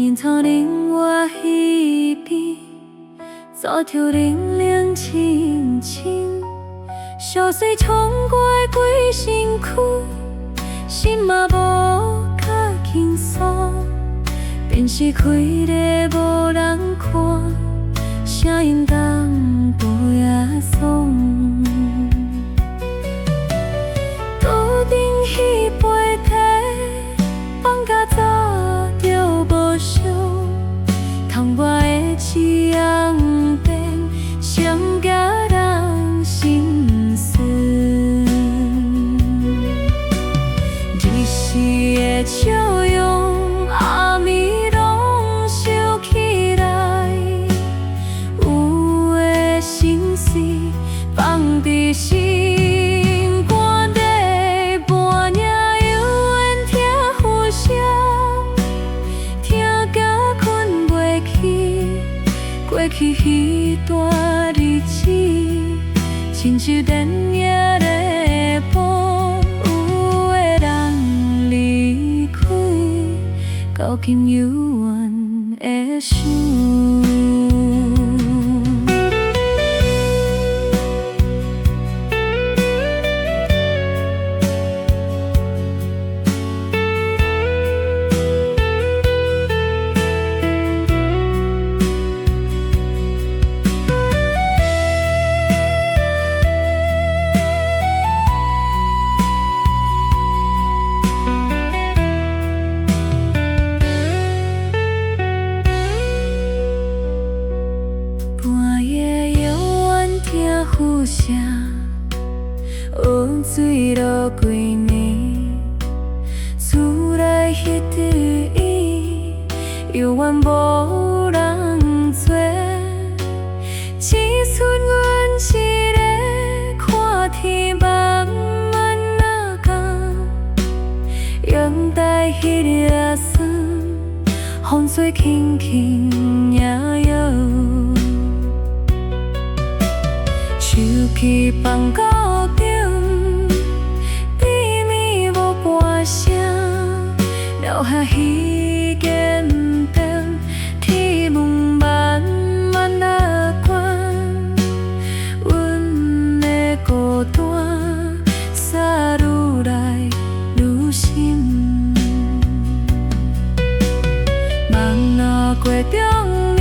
人草林外彼边，走着冷冷清清，小水冲过规身躯，心嘛无较轻松，便是开咧无人看，声音当无野爽。桌顶迄杯茶，放甲早就无烧，窗外的夕阳边，上加人心酸。日时的笑容，暗暝拢收起来，有的心事放伫心肝底，半夜幽怨听雨声，听甲困袂去。过去迄段日子，亲像电影咧播，有的人离开，交紧幽怨的伤。半夜幽怨听雨声，雨水落几年，厝内迄阵伊，犹原无人做。只剩阮一个看天慢慢那降，阳台迄粒霜，风吹轻轻摇摇。手机放到顶，地面无半声，留下彼间灯，天幕慢慢啊关，阮的孤单煞愈来愈深，梦若过中。